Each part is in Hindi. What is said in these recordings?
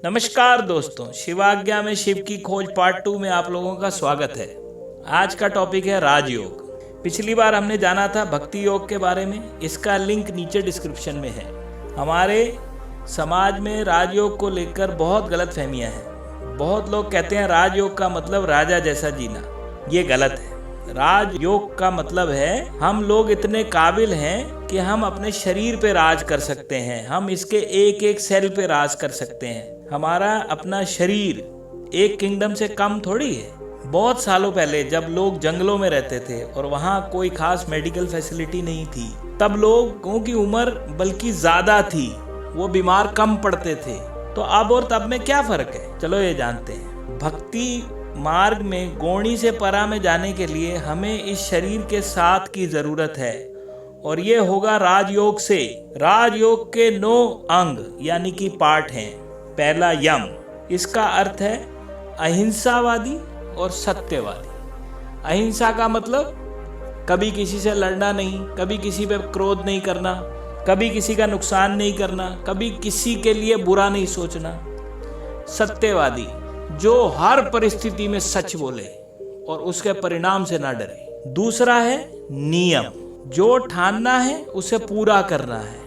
नमस्कार दोस्तों, शिवाज्ञा में शिव की खोज पार्ट 2 में आप लोगों का स्वागत है। आज का टॉपिक है राजयोग। पिछली बार हमने जाना था भक्ति योग के बारे में, इसका लिंक नीचे डिस्क्रिप्शन में है। हमारे समाज में राजयोग को लेकर बहुत गलतफहमियां हैं। बहुत लोग कहते हैं राजयोग का मतलब राजा जैसा जीना। ये गलत है। राजयोग का मतलब है हम लोग इतने काबिल हैं कि हम अपने शरीर पे राज कर सकते हैं, हम इसके एक एक सेल पे राज कर सकते हैं। हमारा अपना शरीर एक किंगडम से कम थोड़ी है। बहुत सालों पहले जब लोग जंगलों में रहते थे और वहाँ कोई खास मेडिकल फैसिलिटी नहीं थी, तब लोगों की उम्र बल्कि ज्यादा थी, वो बीमार कम पड़ते थे। तो अब और तब में क्या फर्क है, चलो ये जानते हैं। भक्ति मार्ग में गौणी से परा में जाने के लिए हमें इस शरीर के साथ की जरूरत है, और ये होगा राजयोग से। राजयोग के 9 अंग यानी कि पार्ट हैं। पहला यम, इसका अर्थ है अहिंसावादी और सत्यवादी। अहिंसा का मतलब कभी किसी से लड़ना नहीं, कभी किसी पे क्रोध नहीं करना, कभी किसी का नुकसान नहीं करना, कभी किसी के लिए बुरा नहीं सोचना। सत्यवादी, जो हर परिस्थिति में सच बोले और उसके परिणाम से ना डरे। दूसरा है नियम, जो ठानना है उसे पूरा करना है,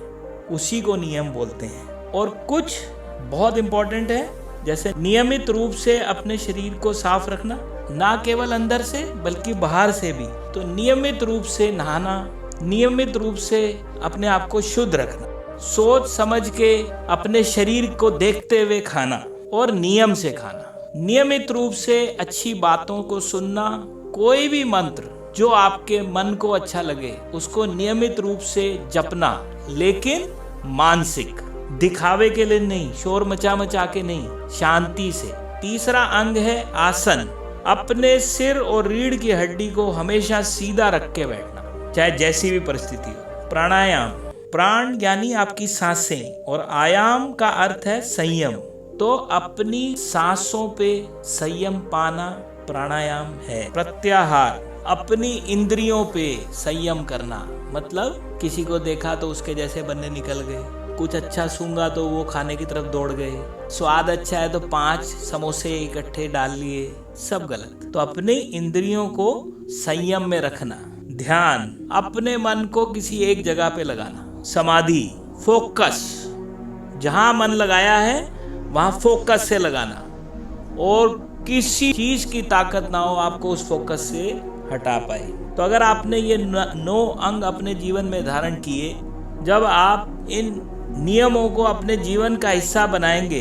उसी को नियम बोलते हैं। और कुछ बहुत इंपॉर्टेंट है, जैसे नियमित रूप से अपने शरीर को साफ रखना, ना केवल अंदर से बल्कि बाहर से भी। तो नियमित रूप से नहाना, नियमित रूप से अपने आप को शुद्ध रखना, सोच समझ के अपने शरीर को देखते हुए खाना और नियम से खाना, नियमित रूप से अच्छी बातों को सुनना। कोई भी मंत्र जो आपके मन को अच्छा लगे उसको नियमित रूप से जपना, लेकिन मानसिक, दिखावे के लिए नहीं, शोर मचा मचा के नहीं, शांति से। तीसरा अंग है आसन। अपने सिर और रीढ़ की हड्डी को हमेशा सीधा रख के बैठना, चाहे जैसी भी परिस्थिति हो। प्राणायाम, प्राण यानी आपकी सांसें, और आयाम का अर्थ है संयम। तो अपनी सांसों पे संयम पाना प्राणायाम है। प्रत्याहार, अपनी इंद्रियों पे संयम करना, मतलब किसी को देखा तो उसके जैसे बनने निकल गए, कुछ अच्छा सूंघा तो वो खाने की तरफ दौड़ गए, स्वाद अच्छा है तो 5 समोसे इकट्ठे डाल लिए, सब गलत। तो अपनी इंद्रियों को संयम में रखना। ध्यान, अपने मन को किसी एक जगह पे लगाना। समाधि, फोकस, जहां मन लगाया है वहां फोकस से लगाना, और किसी चीज की ताकत ना हो आपको उस फोकस से हटा पाए। तो अगर आपने ये 9 अंग अपने जीवन में धारण किए, जब आप इन नियमों को अपने जीवन का हिस्सा बनाएंगे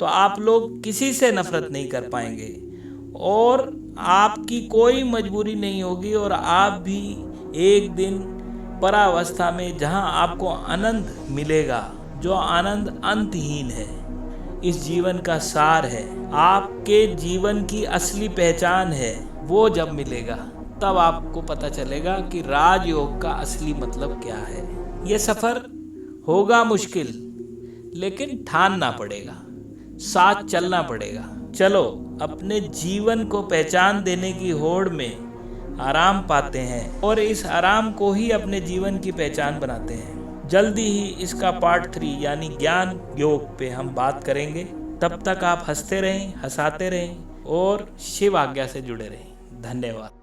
तो आप लोग किसी से नफरत नहीं कर पाएंगे, और आपकी कोई मजबूरी नहीं होगी, और आप भी एक दिन परावस्था में जहां आपको आनंद मिलेगा, जो आनंद अंतहीन है, इस जीवन का सार है, आपके जीवन की असली पहचान है, वो जब मिलेगा तब आपको पता चलेगा कि राजयोग का असली मतलब क्या है। ये सफर होगा मुश्किल, लेकिन ठानना पड़ेगा, साथ चलना पड़ेगा। चलो अपने जीवन को पहचान देने की होड़ में आराम पाते हैं, और इस आराम को ही अपने जीवन की पहचान बनाते हैं। जल्दी ही इसका पार्ट 3 यानी ज्ञान योग पे हम बात करेंगे। तब तक आप हंसते रहें, हंसाते रहें और शिव आज्ञा से जुड़े रहें। धन्यवाद।